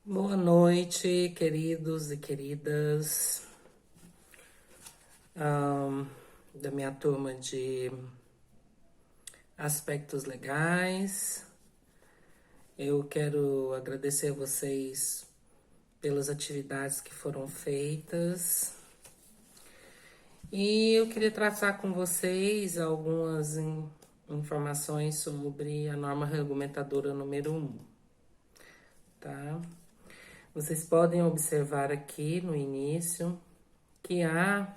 Boa noite, queridos e queridas, da minha turma de aspectos legais. Eu quero agradecer a vocês pelas atividades que foram feitas e eu queria traçar com vocês algumas informações sobre a norma regulamentadora número 1, tá? Vocês podem observar aqui no início que há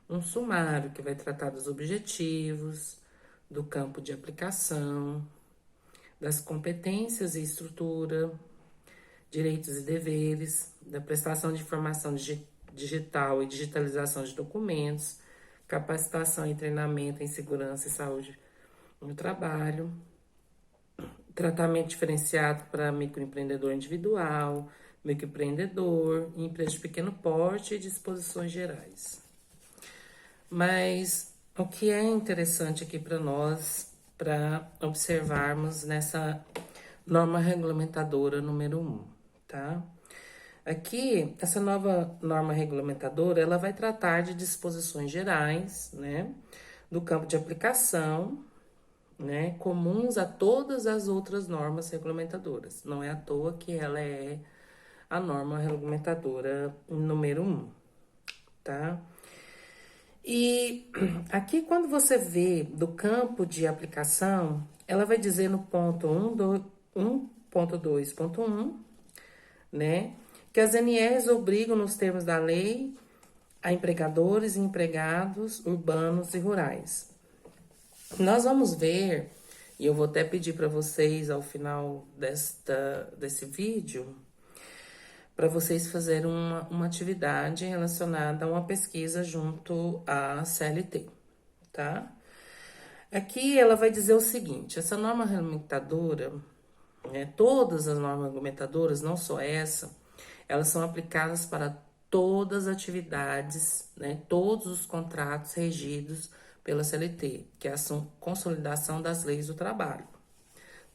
um sumário que vai tratar dos objetivos, do campo de aplicação, das competências e estrutura, direitos e deveres, da prestação de informação digital e digitalização de documentos, capacitação e treinamento em segurança e saúde no trabalho, tratamento diferenciado para microempreendedor individual, microempreendedor, empresa de pequeno porte e disposições gerais. Mas o que é interessante aqui para nós, para observarmos nessa norma regulamentadora número 1, tá? Aqui, essa nova norma regulamentadora, ela vai tratar de disposições gerais, né, do campo de aplicação, né, comuns a todas as outras normas regulamentadoras. Não é à toa que ela é a norma regulamentadora número 1, tá? E aqui, quando você vê do campo de aplicação, ela vai dizer no ponto 1.2.1, né, que as NRs obrigam, nos termos da lei, a empregadores e empregados urbanos e rurais. Nós vamos ver, e eu vou até pedir para vocês ao final desse vídeo, para vocês fazerem uma atividade relacionada a uma pesquisa junto à CLT, tá? Aqui ela vai dizer o seguinte: essa norma regulamentadora, né, todas as normas regulamentadoras, não só essa, elas são aplicadas para todas as atividades, né, todos os contratos regidos pela CLT, que é a consolidação das leis do trabalho,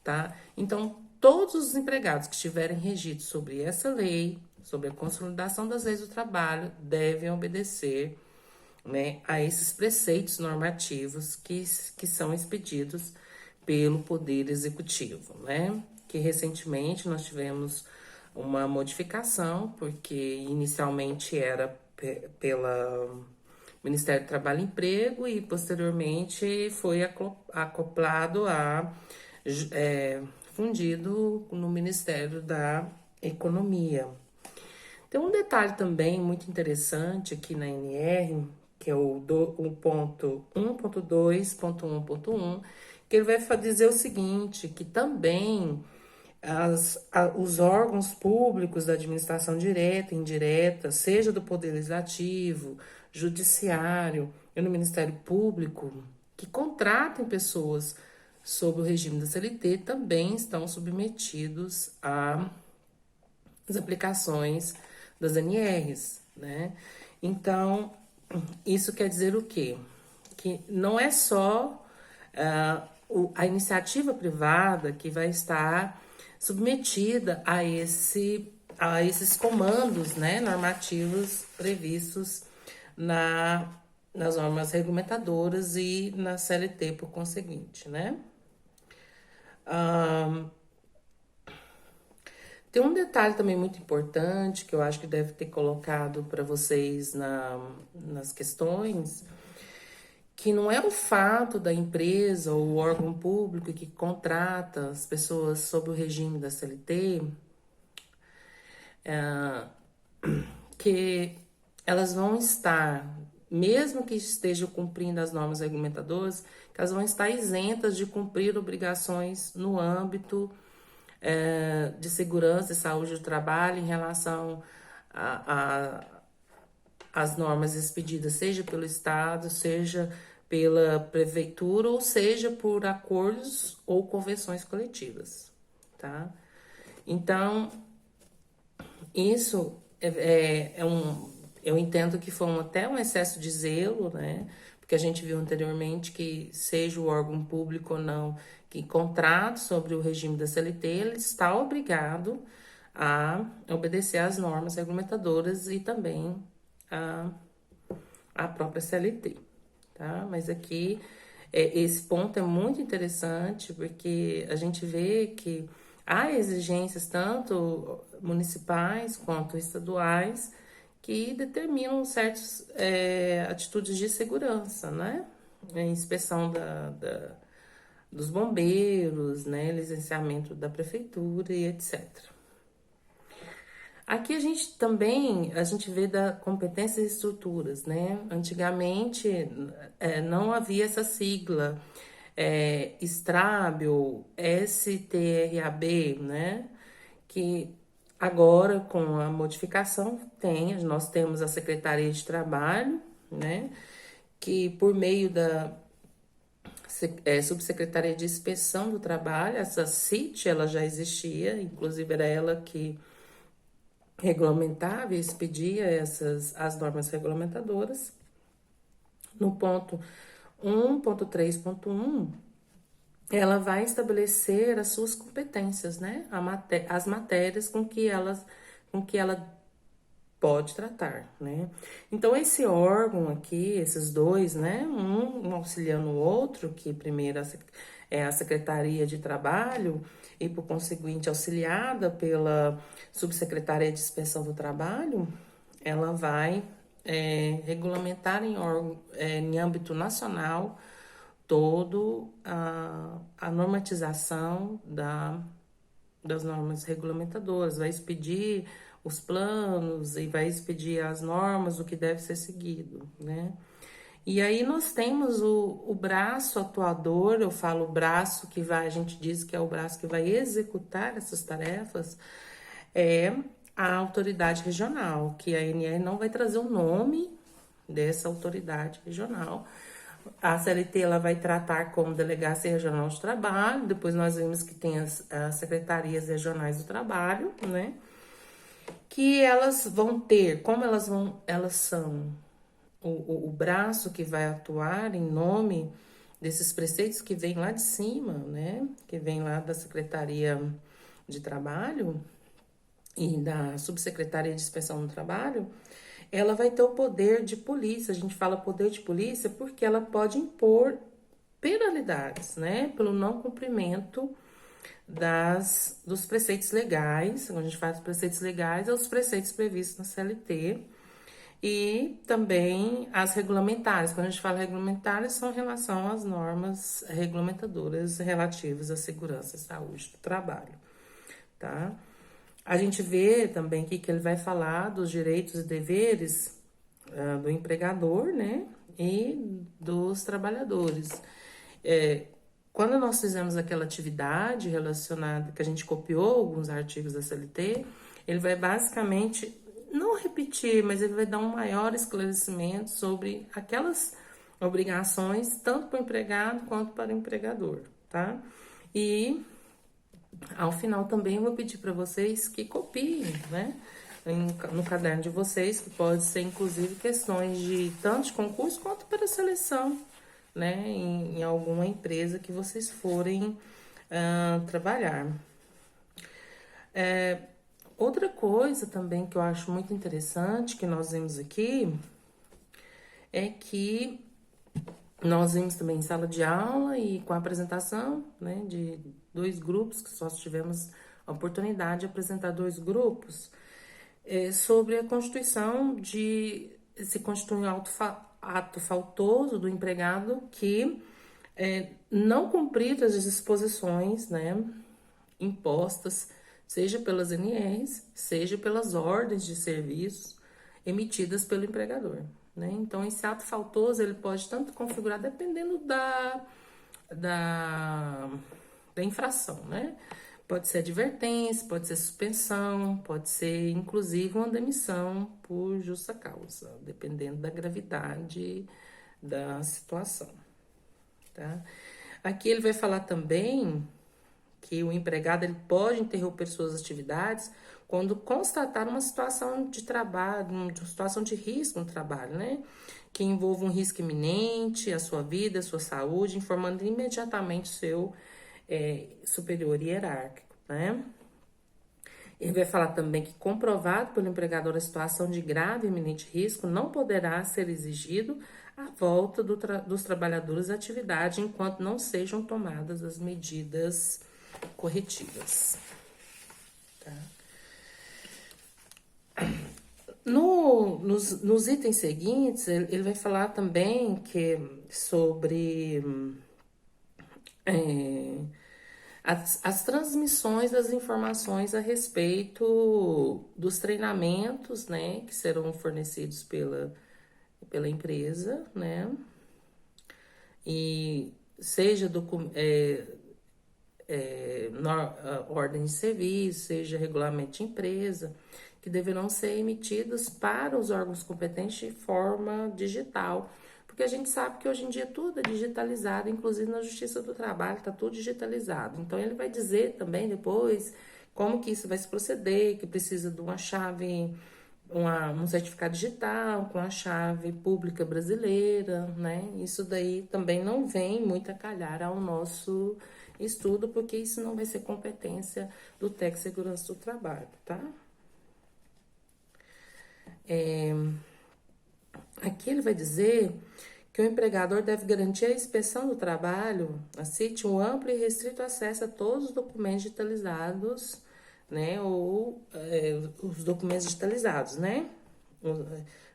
tá? Então, todos os empregados que estiverem regidos sobre essa lei, sobre a consolidação das leis do trabalho, devem obedecer, né, a esses preceitos normativos que são expedidos pelo Poder Executivo, né? Que recentemente nós tivemos uma modificação, porque inicialmente era pela Ministério do Trabalho e Emprego e posteriormente foi acoplado fundido no Ministério da Economia. Tem um detalhe também muito interessante aqui na NR, que é o ponto 1.2.1.1, que ele vai dizer o seguinte, que também os órgãos públicos da administração direta e indireta, seja do Poder Legislativo, Judiciário e no Ministério Público, que contratem pessoas sob o regime da CLT, também estão submetidos às aplicações das NRs, né? Então, isso quer dizer o quê? Que não é só a iniciativa privada que vai estar submetida a esses comandos, né, normativos previstos nas normas regulamentadoras e na CLT por conseguinte, né? Tem um detalhe também muito importante que eu acho que deve ter colocado para vocês nas questões, que não é o fato da empresa ou o órgão público que contrata as pessoas sob o regime da CLT, que elas vão estar, mesmo que estejam cumprindo as normas regulamentadoras, que elas vão estar isentas de cumprir obrigações no âmbito de segurança e saúde do trabalho em relação às normas expedidas, seja pelo Estado, seja pela prefeitura, ou seja por acordos ou convenções coletivas, tá? Então, isso eu entendo que foi até um excesso de zelo, né? Porque a gente viu anteriormente que, seja o órgão público ou não, que contrato sobre o regime da CLT, ele está obrigado a obedecer às normas regulamentadoras e também a própria CLT, tá? Mas aqui, esse ponto é muito interessante, porque a gente vê que há exigências tanto municipais quanto estaduais que determinam certas atitudes de segurança, né? Inspeção dos bombeiros, né? Licenciamento da prefeitura e etc. Aqui a gente também, a gente vê da competências e estruturas, né? Antigamente não havia essa sigla, Strábil, STRAB, né? Que agora, com a modificação, nós temos a Secretaria de Trabalho, né? Que por meio da Subsecretaria de Inspeção do Trabalho, essa CIT, ela já existia, inclusive era ela que regulamentava e expedia as normas regulamentadoras. No ponto 1.3.1, ela vai estabelecer as suas competências, né? As matérias com que ela pode tratar, né? Então, esse órgão aqui, esses dois, né? Um auxiliando o outro, que primeiro é a Secretaria de Trabalho e, por conseguinte, auxiliada pela Subsecretaria de Inspeção do Trabalho, ela vai regulamentar em âmbito nacional todo a normatização das normas regulamentadoras, vai expedir os planos e vai expedir as normas, o que deve ser seguido, né? E aí nós temos o braço atuador, eu falo braço que vai, a gente diz que é o braço que vai executar essas tarefas, é a autoridade regional, que a ANR não vai trazer o nome dessa autoridade regional. A CLT ela vai tratar como Delegacia Regional de Trabalho, depois nós vimos que tem as secretarias regionais do trabalho, né? Que elas vão ter, como elas são o braço que vai atuar em nome desses preceitos que vem lá de cima, né? Que vem lá da Secretaria de Trabalho e da Subsecretaria de Inspeção do Trabalho, ela vai ter o poder de polícia. A gente fala poder de polícia porque ela pode impor penalidades, né? Pelo não cumprimento dos preceitos legais. Quando a gente fala dos preceitos legais, é os preceitos previstos na CLT. E também as regulamentares. Quando a gente fala regulamentares, são em relação às normas regulamentadoras relativas à segurança e saúde do trabalho, tá? A gente vê também aqui que ele vai falar dos direitos e deveres do empregador, né? E dos trabalhadores. Quando nós fizemos aquela atividade relacionada, que a gente copiou alguns artigos da CLT, ele vai basicamente não repetir, mas ele vai dar um maior esclarecimento sobre aquelas obrigações, tanto para o empregado quanto para o empregador, tá? E ao final também eu vou pedir para vocês que copiem, né? No caderno de vocês, que pode ser inclusive questões de tanto de concurso quanto para seleção, né? Em alguma empresa que vocês forem trabalhar. Outra coisa também que eu acho muito interessante que nós vimos aqui é que nós vimos também em sala de aula e com a apresentação, né, de 2 grupos, que só tivemos a oportunidade de apresentar 2 grupos, sobre a constituição se constitui um ato faltoso do empregado que não cumprir as disposições, né, impostas, seja pelas NRs, seja pelas ordens de serviço emitidas pelo empregador, né? Então, esse ato faltoso, ele pode tanto configurar, dependendo da infração, né? Pode ser advertência, pode ser suspensão, pode ser, inclusive, uma demissão por justa causa, dependendo da gravidade da situação, tá? Aqui ele vai falar também que o empregado ele pode interromper suas atividades quando constatar uma situação de trabalho, uma situação de risco no trabalho, né? Que envolva um risco iminente à sua vida, à sua saúde, informando imediatamente o seu superior hierárquico, né? Ele vai falar também que, comprovado pelo empregador a situação de grave e iminente risco, não poderá ser exigido a volta dos trabalhadores à atividade enquanto não sejam tomadas as medidas corretivas. Tá? Nos itens seguintes, ele vai falar também que sobre as transmissões das informações a respeito dos treinamentos, né, que serão fornecidos pela empresa, né, e seja ordem de serviço, seja regulamento de empresa, que deverão ser emitidos para os órgãos competentes de forma digital. Porque a gente sabe que hoje em dia tudo é digitalizado, inclusive na Justiça do Trabalho está tudo digitalizado. Então ele vai dizer também depois como que isso vai se proceder, que precisa de uma chave, um certificado digital com a chave pública brasileira, né? Isso daí também não vem muito a calhar ao nosso estudo, porque isso não vai ser competência do TEC Segurança do Trabalho, tá? Aqui ele vai dizer que o empregador deve garantir a inspeção do trabalho, assiste um amplo e restrito acesso a todos os documentos digitalizados, né, ou os documentos digitalizados, né,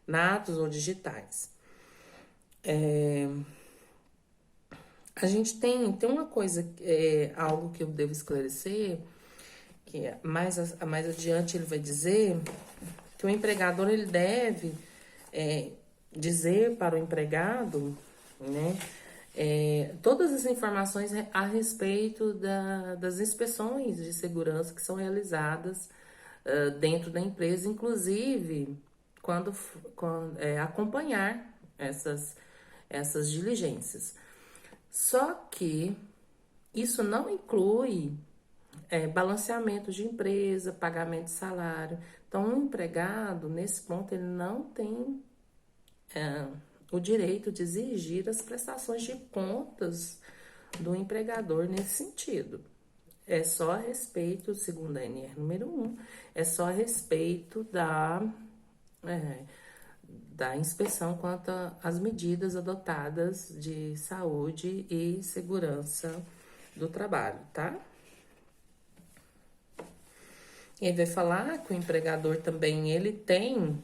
natos ou digitais. A gente tem uma coisa, algo que eu devo esclarecer, que mais adiante ele vai dizer que o empregador ele deve dizer para o empregado, né, todas as informações a respeito das inspeções de segurança que são realizadas dentro da empresa, inclusive quando acompanhar essas diligências. Só que isso não inclui balanceamento de empresa, pagamento de salário. Então, o empregado, nesse ponto, ele não tem o direito de exigir as prestações de contas do empregador nesse sentido. É só a respeito, segundo a NR número 1, é só a respeito da inspeção quanto às medidas adotadas de saúde e segurança do trabalho, tá? Ele vai falar que o empregador também ele tem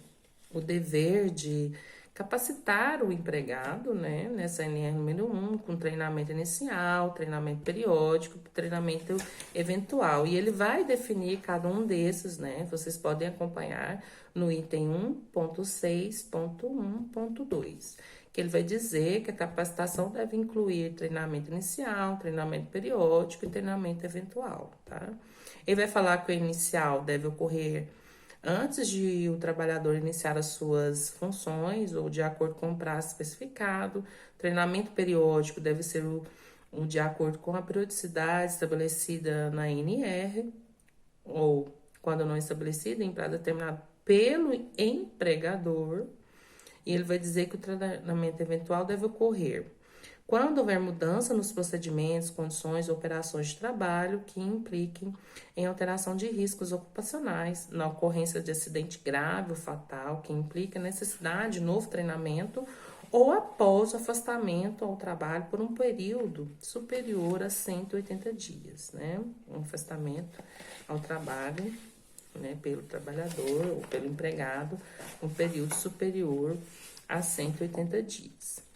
o dever de capacitar o empregado, né, nessa NR número 1, com treinamento inicial, treinamento periódico, treinamento eventual. E ele vai definir cada um desses, né, vocês podem acompanhar no item 1.6.1.2, que ele vai dizer que a capacitação deve incluir treinamento inicial, treinamento periódico e treinamento eventual, tá? Ele vai falar que o inicial deve ocorrer antes de o trabalhador iniciar as suas funções ou de acordo com o prazo especificado. Treinamento periódico deve ser o de acordo com a periodicidade estabelecida na NR ou, quando não estabelecida, em prazo determinado pelo empregador. E ele vai dizer que o treinamento eventual deve ocorrer quando houver mudança nos procedimentos, condições ou operações de trabalho que impliquem em alteração de riscos ocupacionais, na ocorrência de acidente grave ou fatal que implique a necessidade de novo treinamento ou após o afastamento ao trabalho por um período superior a 180 dias, né? Um afastamento ao trabalho, né, pelo trabalhador ou pelo empregado, um período superior a 180 dias.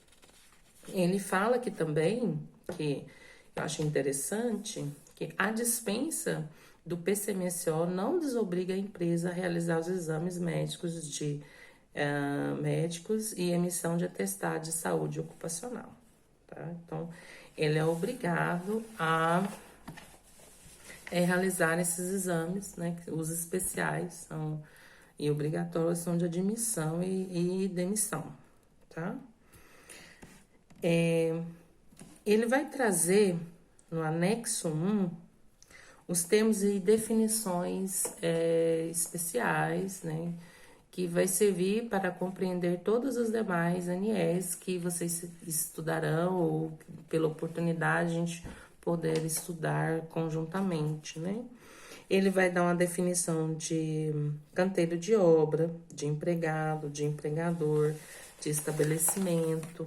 Ele fala aqui também, que eu acho interessante, que a dispensa do PCMSO não desobriga a empresa a realizar os exames médicos e emissão de atestado de saúde ocupacional, tá? Então, ele é obrigado a realizar esses exames, né? Os especiais e obrigatórios são de admissão e demissão, tá? Ele vai trazer no anexo 1 os termos e definições especiais, né, que vai servir para compreender todos os demais ANIEs que vocês estudarão ou pela oportunidade a gente poder estudar conjuntamente, né. Ele vai dar uma definição de canteiro de obra, de empregado, de empregador, de estabelecimento,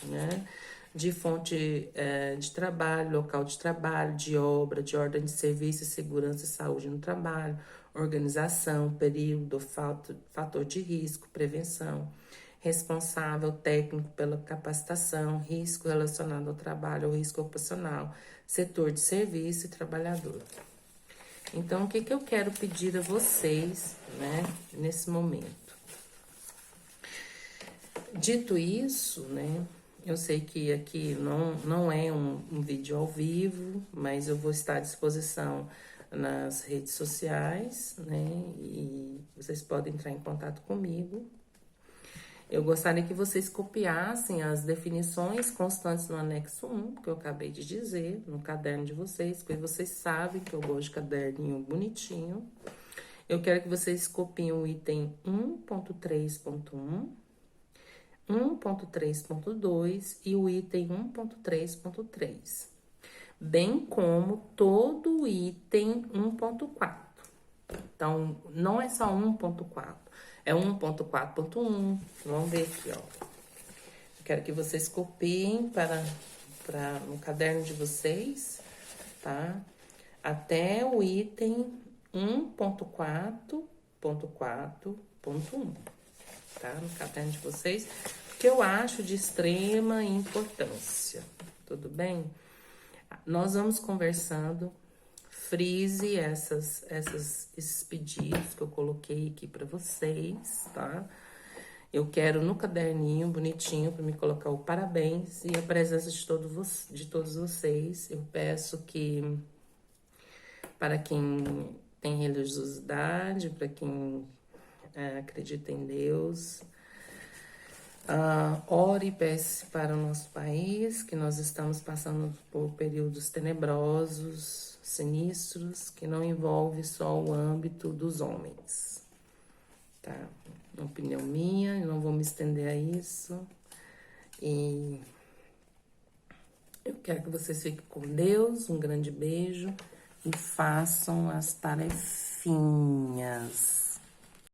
né? De fonte de trabalho, local de trabalho, de obra, de ordem de serviço, segurança e saúde no trabalho, organização, período, fator de risco, prevenção, responsável técnico pela capacitação, risco relacionado ao trabalho ou risco ocupacional, setor de serviço e trabalhador. Então, o que eu quero pedir a vocês, né, nesse momento? Dito isso, né, eu sei que aqui não é um vídeo ao vivo, mas eu vou estar à disposição nas redes sociais, né, e vocês podem entrar em contato comigo. Eu gostaria que vocês copiassem as definições constantes no anexo 1, que eu acabei de dizer, no caderno de vocês, porque vocês sabem que eu gosto de caderninho bonitinho. Eu quero que vocês copiem o item 1.3.1, 1.3.2 e o item 1.3.3, bem como todo o item 1.4. Então, não é só 1.4, é 1.4.1. Vamos ver aqui, ó. Eu quero que vocês copiem no caderno de vocês, tá? Até o item 1.4.4.1, tá? No caderno de vocês, que eu acho de extrema importância, tudo bem? Nós vamos conversando. Frise esses pedidos que eu coloquei aqui para vocês, tá? Eu quero no caderninho bonitinho para me colocar o parabéns e a presença de todos vocês. Eu peço que, para quem tem religiosidade, para quem acredita em Deus, ore e peça para o nosso país, que nós estamos passando por períodos tenebrosos, sinistros, que não envolve só o âmbito dos homens, tá? Uma opinião minha, eu não vou me estender a isso. E eu quero que vocês fiquem com Deus, um grande beijo e façam as tarefinhas.